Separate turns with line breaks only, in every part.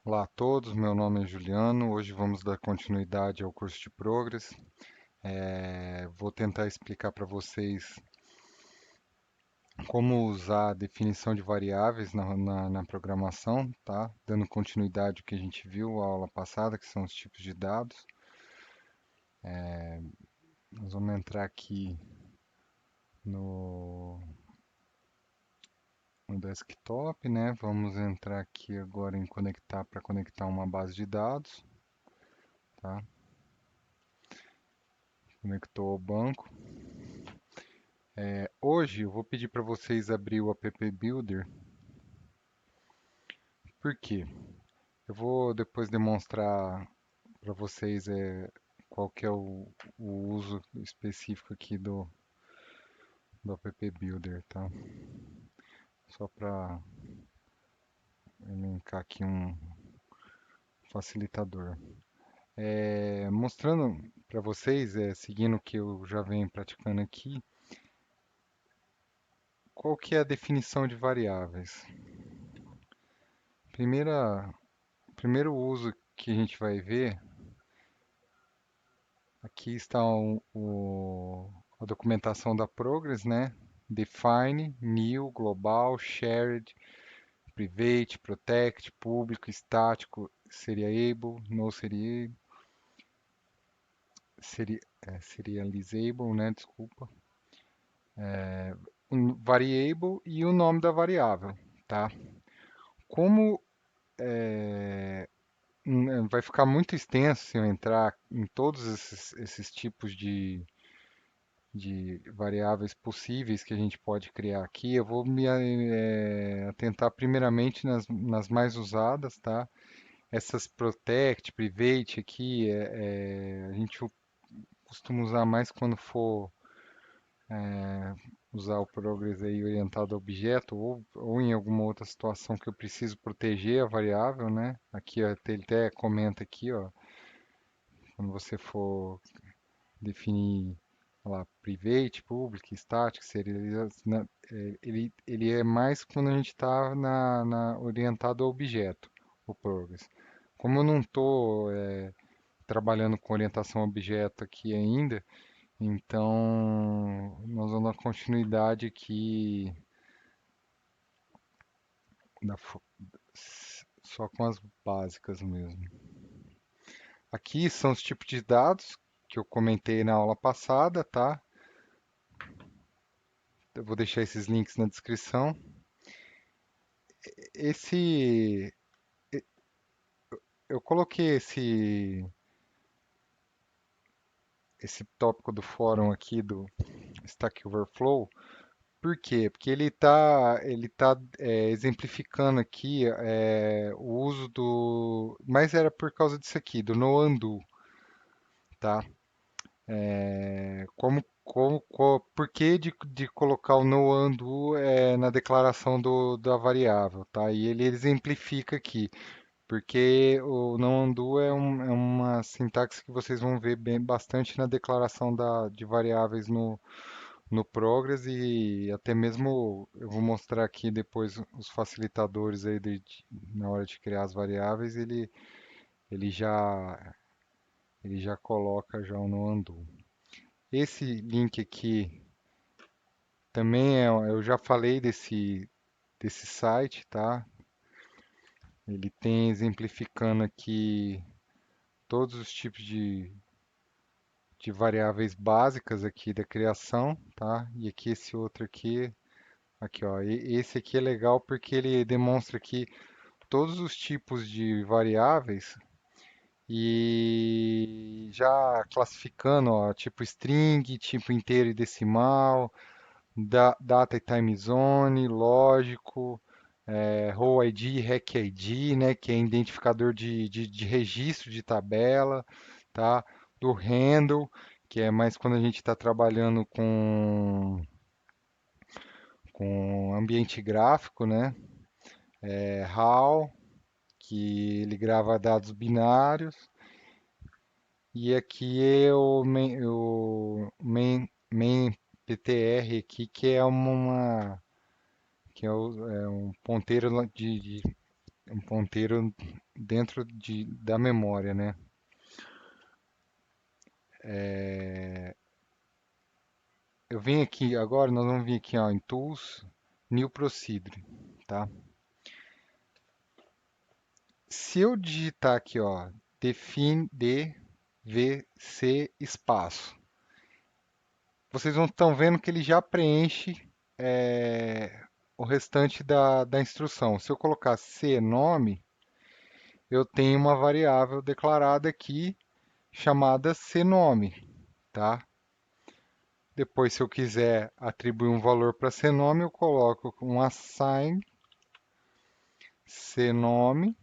Olá a todos, meu nome é Juliano. Hoje vamos dar continuidade ao curso de Progress. Vou tentar explicar para vocês como usar a definição de variáveis na programação, tá? Dando continuidade ao que a gente viu na aula passada, que são os tipos de dados. Nós vamos entrar aqui no, no desktop, né? Vamos entrar aqui agora em conectar para conectar uma base de dados, tá? Conectou ao banco. Hoje eu vou pedir para vocês abrir o app Builder. Por quê? Eu vou depois demonstrar para vocês qual que é o uso específico aqui do app Builder, tá? Só para elencar aqui um facilitador. Mostrando para vocês, seguindo o que eu já venho praticando aqui, qual que é a definição de variáveis. Primeiro uso que a gente vai ver. Aqui está a documentação da Progress, né? Define, New, Global, Shared, Private, Protect, Público, Estático, Seriable, No Seriable, Serializable, né? Desculpa. Um variable e o nome da variável, tá? Como vai ficar muito extenso se eu entrar em todos esses tipos de variáveis possíveis que a gente pode criar aqui. Eu vou me atentar primeiramente nas mais usadas, tá? Essas Protect, Private aqui, a gente costuma usar mais quando for usar o Progress aí orientado a objeto ou em alguma outra situação que eu preciso proteger a variável, né? Aqui ó, ele até comenta aqui, ó, quando você for definir lá, private, public, static, serializa, ele é mais quando a gente está orientado ao objeto, o progress. Como eu não estou trabalhando com orientação a objeto aqui ainda, então nós vamos dar continuidade aqui da fo- só com as básicas mesmo. Aqui são os tipos de dados que eu comentei na aula passada, tá? Eu vou deixar esses links na descrição. Esse, eu coloquei esse tópico do fórum aqui do Stack Overflow. Por quê? Porque ele tá exemplificando aqui o uso do, mas era por causa disso aqui, do no undo, tá? Por que de colocar o no undo na declaração da variável, tá? E ele exemplifica aqui. Porque o não undo é uma sintaxe que vocês vão ver bastante na declaração de variáveis no Progress e até mesmo eu vou mostrar aqui depois os facilitadores aí na hora de criar as variáveis, ele já, ele já coloca já o no undo. Esse link aqui também eu já falei desse site, tá? Ele tem exemplificando aqui todos os tipos de variáveis básicas aqui da criação, tá? E aqui esse outro aqui ó, esse aqui é legal porque ele demonstra aqui todos os tipos de variáveis e já classificando, ó, tipo string, tipo inteiro e decimal, data e time zone, lógico, row ID, rec ID, né, que é identificador de registro de tabela, tá? Do handle, que é mais quando a gente está trabalhando com ambiente gráfico, né? HAL, que ele grava dados binários, e aqui é o main PTR aqui, que é um ponteiro um ponteiro dentro da memória, né? Eu venho aqui agora, nós vamos vir aqui ó, em Tools, New Procedure, tá? Se eu digitar aqui, ó, define DVC espaço, vocês vão estão vendo que ele já preenche o restante da instrução. Se eu colocar cnome, eu tenho uma variável declarada aqui chamada cnome, tá? Depois, se eu quiser atribuir um valor para cnome, eu coloco um assign cnome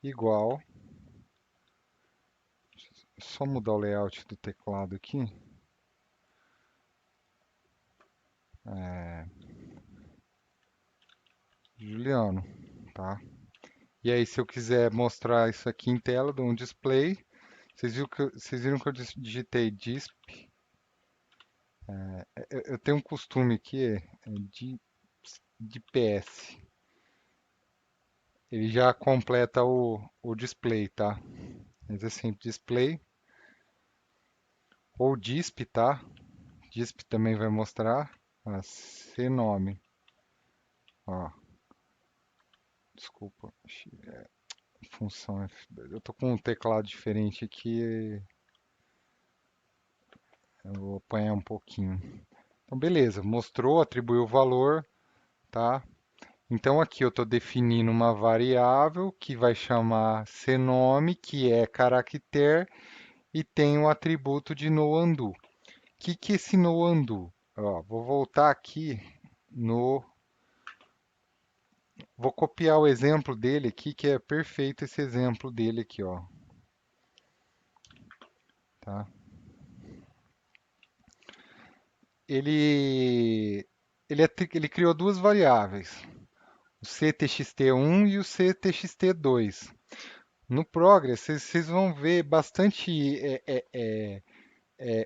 igual. Só mudar o layout do teclado aqui. Juliano, tá? E aí, se eu quiser mostrar isso aqui em tela, dou um display. Vocês viram que eu digitei disp. Eu tenho um costume aqui de PS. Ele já completa o display, tá? Mas assim, display ou disp, tá? Disp também vai mostrar. Cnome. Ó, desculpa. Função F2. Eu tô com um teclado diferente aqui. Eu vou apanhar um pouquinho. Então, beleza. Mostrou, atribuiu o valor, tá? Então, aqui eu estou definindo uma variável que vai chamar cnome, que é caractere, e tem o atributo de noUndo. O que é esse noUndo? Ó, vou voltar aqui no... Vou copiar o exemplo dele aqui, que é perfeito esse exemplo dele aqui, ó. Tá? Ele, ele criou duas variáveis, o ctxt1 e o ctxt2. No Progress, vocês vão ver bastante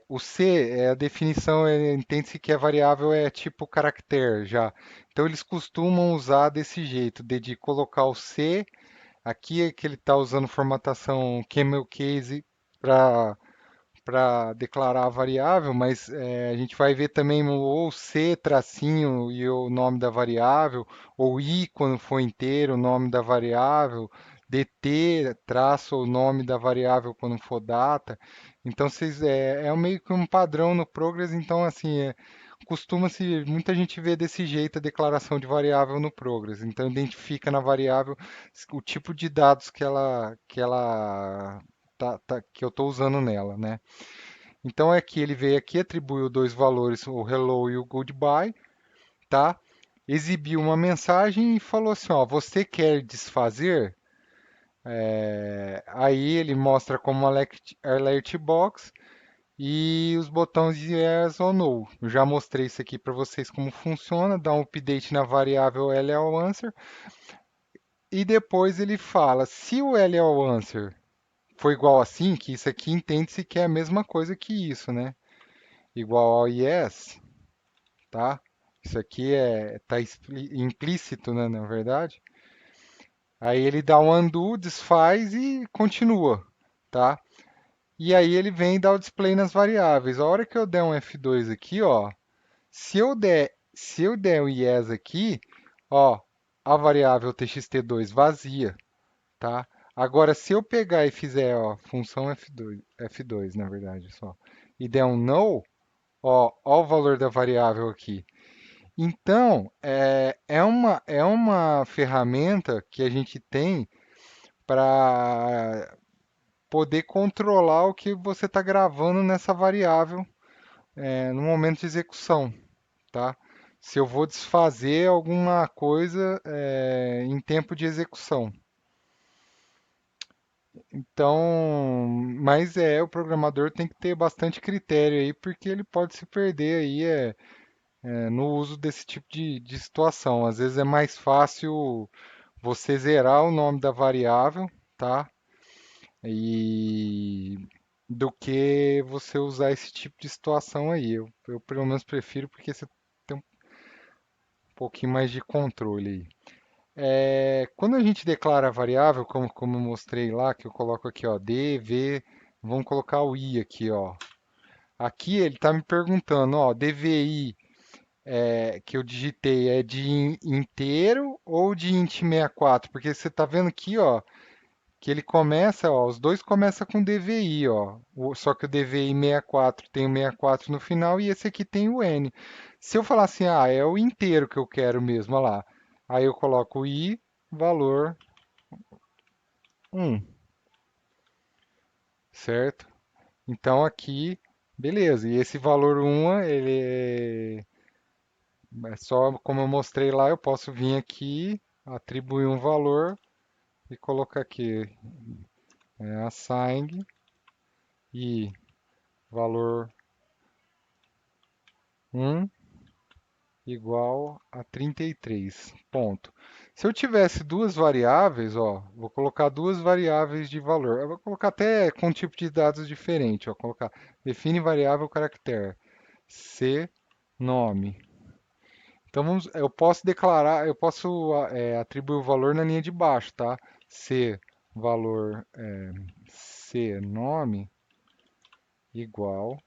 o C, a definição, entende-se que a variável é tipo caractere já. Então eles costumam usar desse jeito, de colocar o C, aqui é que ele está usando formatação camel case para declarar a variável, mas a gente vai ver também ou C tracinho e o nome da variável, ou I quando for inteiro, o nome da variável, DT traço o nome da variável quando for data. Então vocês meio que um padrão no Progress, então assim costuma-se muita gente vê desse jeito a declaração de variável no Progress. Então identifica na variável o tipo de dados que ela que eu estou usando nela, né? Então é que ele veio aqui, atribuiu dois valores, o hello e o goodbye, tá? Exibiu uma mensagem e falou assim, ó, você quer desfazer? Aí ele mostra como alert box e os botões de yes ou no. Eu já mostrei isso aqui para vocês como funciona, dá um update na variável llAnswer e depois ele fala, se o llAnswer for igual assim, que isso aqui entende-se que é a mesma coisa que isso, né? Igual ao yes, tá? Isso aqui tá implícito, né, na verdade. Aí ele dá um undo, desfaz e continua, tá? E aí ele vem e dá o display nas variáveis. A hora que eu der um F2 aqui, ó, se eu der um yes aqui, ó, a variável txt2 vazia, tá? Agora, se eu pegar e fizer, ó, função F2 na verdade, só, e der um no, ó o valor da variável aqui. Então, é uma ferramenta que a gente tem para poder controlar o que você está gravando nessa variável no momento de execução, tá? Se eu vou desfazer alguma coisa em tempo de execução. Então, mas o programador tem que ter bastante critério aí, porque ele pode se perder aí no uso desse tipo de situação. Às vezes é mais fácil você zerar o nome da variável, tá? E do que você usar esse tipo de situação aí. Eu pelo menos prefiro porque você tem um pouquinho mais de controle aí. Quando a gente declara a variável, como eu mostrei lá, que eu coloco aqui, ó, d, v, vamos colocar o i aqui, ó. Aqui ele está me perguntando, ó, dvi que eu digitei é de inteiro ou de int 64? Porque você está vendo aqui, ó, que ele começa, ó, os dois começam com DVI, ó. Só que o DVI 64 tem o 64 no final e esse aqui tem o N. Se eu falar assim, ah, é o inteiro que eu quero mesmo, ó lá. Aí eu coloco I, valor 1, certo? Então aqui, beleza. E esse valor 1, ele é só como eu mostrei lá, eu posso vir aqui, atribuir um valor e colocar aqui, assign e valor 1 igual a 33. Ponto. Se eu tivesse duas variáveis, ó, vou colocar duas variáveis de valor. Eu vou colocar até com tipo de dados diferente, ó, colocar define variável caractere c nome. Então eu posso declarar, eu posso atribuir o valor na linha de baixo, tá? C valor c nome igual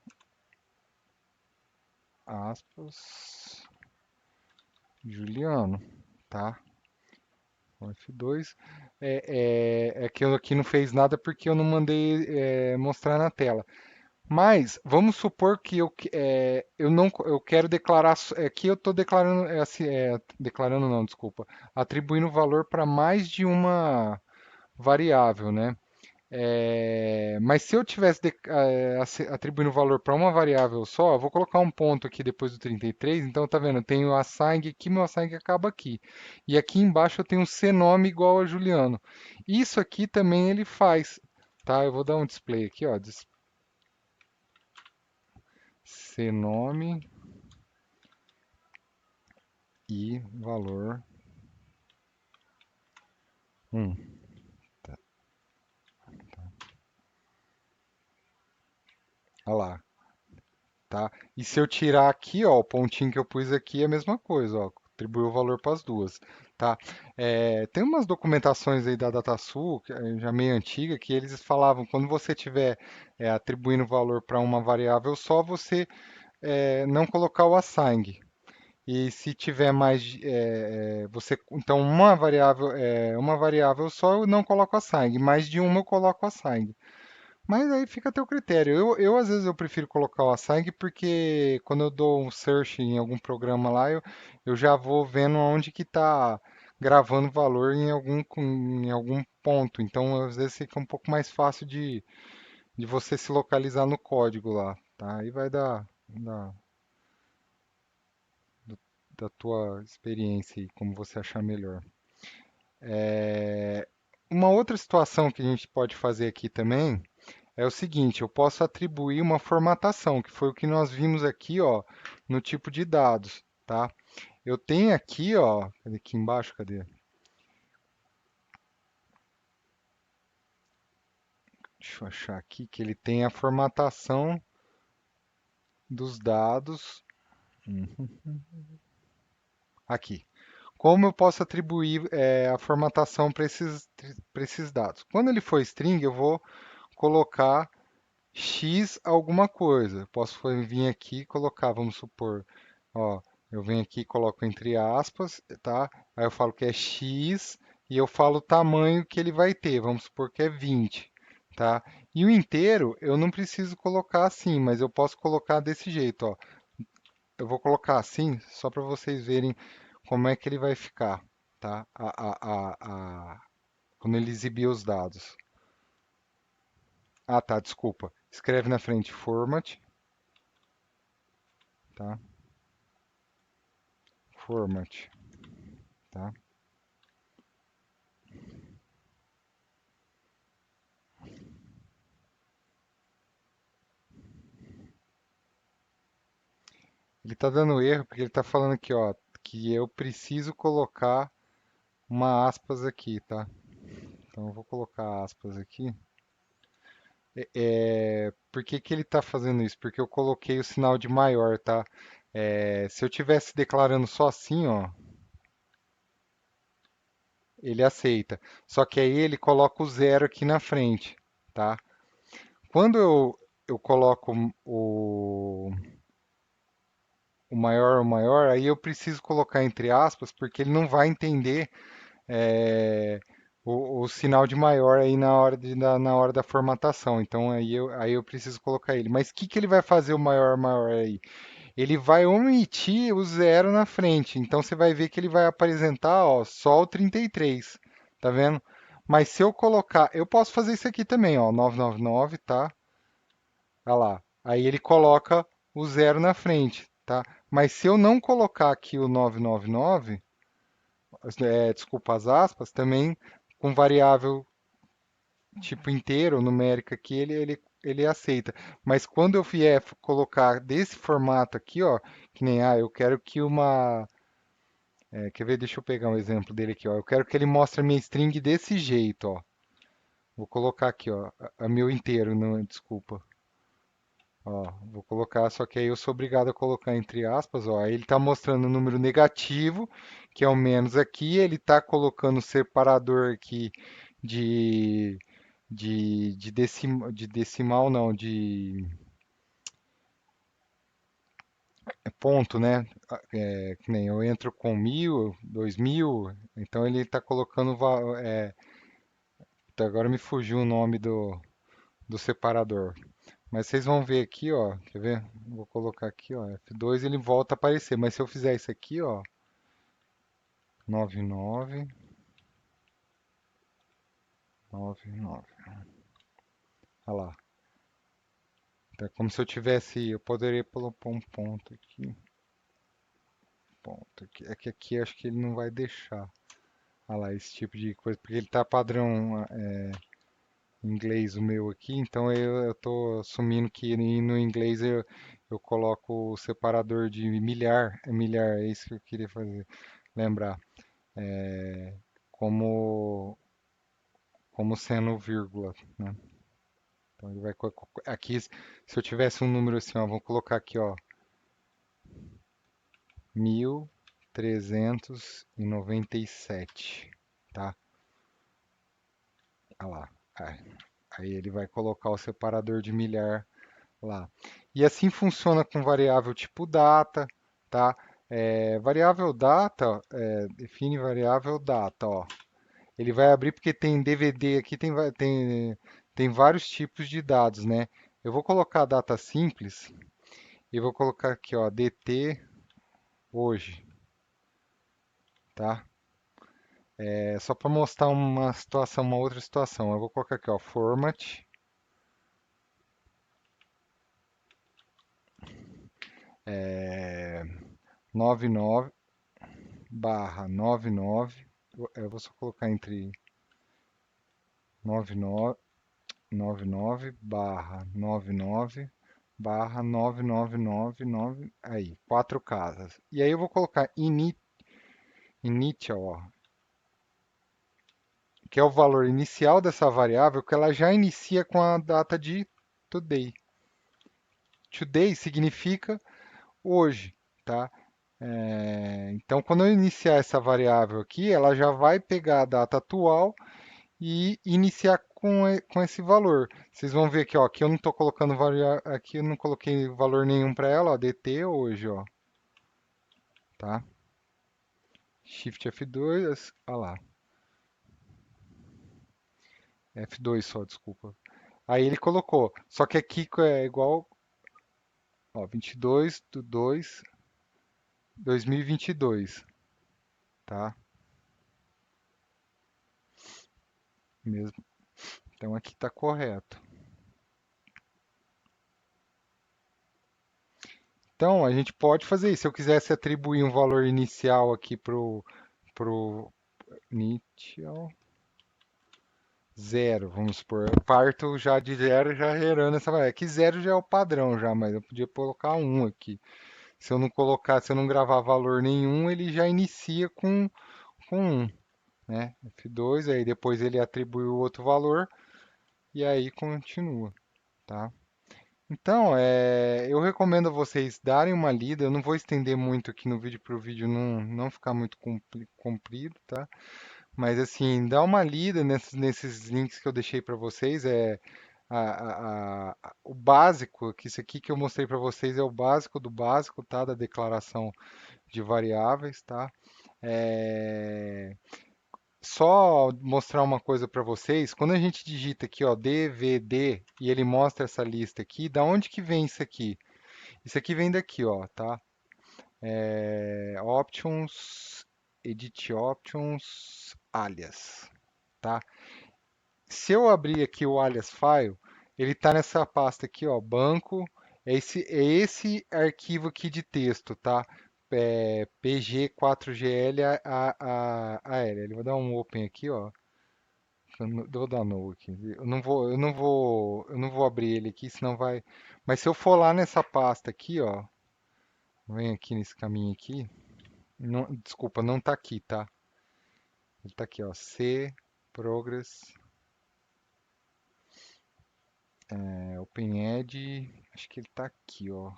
aspas Juliano, tá? O F2 é que eu aqui não fez nada porque eu não mandei mostrar na tela. Mas vamos supor que eu não eu quero declarar aqui eu estou declarando assim, declarando não, desculpa, atribuindo valor para mais de uma variável, né? Mas se eu tivesse atribuindo valor para uma variável só, eu vou colocar um ponto aqui depois do 33. Então tá vendo? Eu tenho o assign aqui, meu assign acaba aqui. E aqui embaixo eu tenho um cnome igual a Juliano. Isso aqui também ele faz, tá? Eu vou dar um display aqui, ó, cnome e valor 1. Tá, olha lá. Tá? E se eu tirar aqui, ó, o pontinho que eu pus aqui é a mesma coisa, ó, atribuiu o valor para as duas, tá? Tem umas documentações aí da DataSul, que é já meio antiga, que eles falavam, quando você tiver atribuindo valor para uma variável só, você não colocar o assign. E se tiver mais, então uma variável só eu não coloco assign, mais de uma eu coloco assign. Mas aí fica a teu critério. Às vezes eu prefiro colocar o assign porque quando eu dou um search em algum programa lá, eu já vou vendo onde que está gravando valor em algum ponto. Então às vezes fica um pouco mais fácil de você se localizar no código lá, tá? Aí vai da tua experiência e como você achar melhor. É, Uma outra situação que a gente pode fazer aqui também é o seguinte, eu posso atribuir uma formatação, que foi o que nós vimos aqui, ó, no tipo de dados, tá? Eu tenho aqui, ó, cadê aqui embaixo, cadê? Deixa eu achar aqui que ele tem a formatação dos dados. Uhum. Aqui. Como eu posso atribuir a formatação para esses dados? Quando ele for string, eu vou colocar x alguma coisa. Posso vir aqui e colocar, vamos supor, ó, eu venho aqui e coloco entre aspas, tá? Aí eu falo que é x e eu falo o tamanho que ele vai ter, vamos supor que é 20, tá? E o inteiro eu não preciso colocar assim, mas eu posso colocar desse jeito, ó. Eu vou colocar assim, só para vocês verem como é que ele vai ficar, tá? Quando ele exibir os dados. Ah, tá, desculpa. Escreve na frente format, tá? Format, tá? Ele tá dando erro porque ele tá falando aqui, ó, que eu preciso colocar uma aspas aqui, tá? Então eu vou colocar aspas aqui. Por que que ele tá fazendo isso? Porque eu coloquei o sinal de maior, tá? Se eu tivesse declarando só assim, ó, ele aceita. Só que aí ele coloca o zero aqui na frente, tá? Quando eu coloco o maior, aí eu preciso colocar entre aspas, porque ele não vai entender é, o sinal de maior aí na hora da formatação. Então aí eu preciso colocar ele. Mas o que ele vai fazer o maior maior aí? Ele vai omitir o zero na frente. Então você vai ver que ele vai apresentar, ó, só o 33. Tá vendo? Mas se eu colocar, eu posso fazer isso aqui também, ó, 999, tá? Olha lá. Aí ele coloca o zero na frente, tá? Mas se eu não colocar aqui o 999, desculpa as aspas, também com variável tipo inteiro, numérica aqui, ele aceita. Mas quando eu vier colocar desse formato aqui, ó, que nem, eu quero que quer ver, deixa eu pegar um exemplo dele aqui, ó. Eu quero que ele mostre a minha string desse jeito, ó. Vou colocar aqui, ó, a meu inteiro, não, desculpa. Ó, vou colocar, só que aí eu sou obrigado a colocar entre aspas, ó. Aí ele está mostrando o número negativo, que é o menos aqui, ele está colocando o separador aqui de, de decimal, não, de ponto, né? Que nem eu entro com 1000, 2000, então ele está colocando, agora me fugiu o nome do separador. Mas vocês vão ver aqui, ó, quer ver? Vou colocar aqui, ó, F2 ele volta a aparecer, mas se eu fizer isso aqui, ó, 99, 99, olha lá. Então é como se eu tivesse, eu poderia pôr um ponto aqui. É que aqui acho que ele não vai deixar. Olha lá, esse tipo de coisa, porque ele tá padrão em inglês o meu aqui, então eu tô assumindo que no inglês eu coloco o separador de milhar, é isso que eu queria fazer, lembrar. como, como sendo vírgula, né? Então ele vai aqui, se eu tivesse um número assim, ó, vou colocar aqui, ó, 1397, tá? Olha lá. Aí ele vai colocar o separador de milhar lá. E assim funciona com variável tipo data, tá? Variável data, define variável data, ó. Ele vai abrir porque tem DVD aqui, tem vários tipos de dados, né? Eu vou colocar a data simples e vou colocar aqui, ó, DT hoje, tá? É só para mostrar uma situação, uma outra situação. Eu vou colocar aqui, ó, format, 99 barra 99. Eu vou só colocar entre 99, 99 barra 99 barra 9999, aí, quatro casas. E aí eu vou colocar initial, ó, que é o valor inicial dessa variável, que ela já inicia com a data de today. Today significa hoje, tá? Então, quando eu iniciar essa variável aqui, ela já vai pegar a data atual e iniciar com esse valor. Vocês vão ver aqui, ó, aqui eu não estou colocando aqui eu não coloquei valor nenhum para ela, ó, DT hoje, ó, tá? Shift F2, olha lá, F2 só, desculpa. Aí ele colocou, só que aqui é igual, ó, 22 de 2, 2022, tá? Mesmo. Então aqui está correto. Então a gente pode fazer isso. Se eu quisesse atribuir um valor inicial aqui pro initial zero, vamos supor. Eu parto já de zero, já gerando essa variável. Aqui zero já é o padrão já, mas eu podia colocar um aqui. Se eu não colocar, se eu não gravar valor nenhum, ele já inicia com um, né? F2, aí depois ele atribui o outro valor e aí continua, tá? Então, eu recomendo a vocês darem uma lida. Eu não vou estender muito aqui no vídeo para o vídeo não ficar muito comprido, tá? Mas assim, dá uma lida nesses links que eu deixei para vocês. O básico, que isso aqui que eu mostrei para vocês é o básico do básico, tá? Da declaração de variáveis, tá? É, Só mostrar uma coisa para vocês. Quando a gente digita aqui, ó, DVD e ele mostra essa lista aqui, da onde que vem isso aqui? Isso aqui vem daqui, ó, tá? Options, Edit Options, alias, tá? Se eu abrir aqui o alias file, ele está nessa pasta aqui, ó, banco. É esse arquivo aqui de texto, tá? PG4GL Ele vai dar um open aqui, ó. Eu vou dar no aqui. Eu não vou abrir ele aqui, senão vai. Mas se eu for lá nessa pasta aqui, ó, vem aqui nesse caminho aqui. Desculpa, não tá aqui, tá? Ele tá aqui, ó. C Progress OpenEd, acho que ele tá aqui, ó.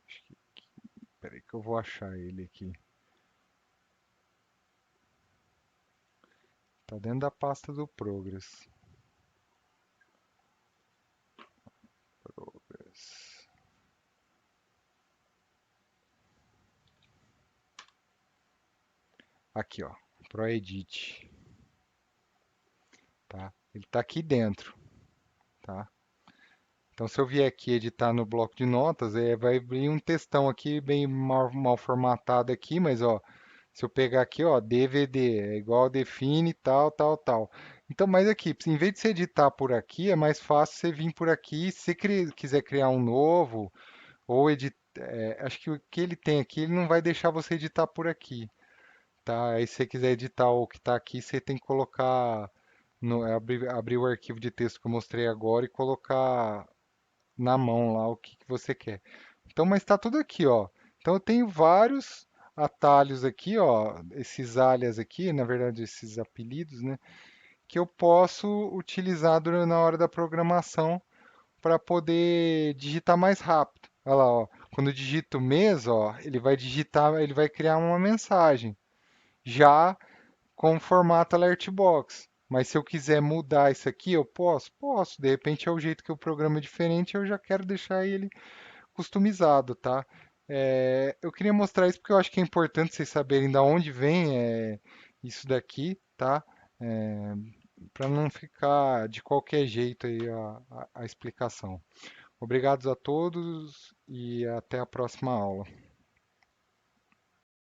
Acho que, peraí que eu vou achar ele aqui. Tá dentro da pasta do Progress. Progress. Aqui, ó. ProEdit, tá? Ele tá aqui dentro, tá? Então, se eu vier aqui editar no bloco de notas, vai abrir um textão aqui bem mal formatado aqui, mas ó, se eu pegar aqui, ó, DVD, é igual define tal, tal, tal. Então, mas aqui, em vez de você editar por aqui, é mais fácil você vir por aqui. Se você quiser criar um novo, ou editar, acho que o que ele tem aqui, ele não vai deixar você editar por aqui, tá? Aí se você quiser editar o que está aqui, você tem que colocar, abrir o arquivo de texto que eu mostrei agora e colocar na mão lá o que você quer. Então, mas está tudo aqui, ó. Então eu tenho vários atalhos aqui, ó, esses alias aqui, na verdade esses apelidos, né, que eu posso utilizar na hora da programação para poder digitar mais rápido. Olha lá, ó. Quando eu digito mês, ó, ele vai digitar, ele vai criar uma mensagem, já com o formato alert box. Mas se eu quiser mudar isso aqui, eu posso? Posso. De repente é o jeito que o programa é diferente, eu já quero deixar ele customizado, tá? Eu queria mostrar isso porque eu acho que é importante vocês saberem da onde vem isso daqui, tá? Para não ficar de qualquer jeito aí a explicação. Obrigados a todos e até a próxima aula.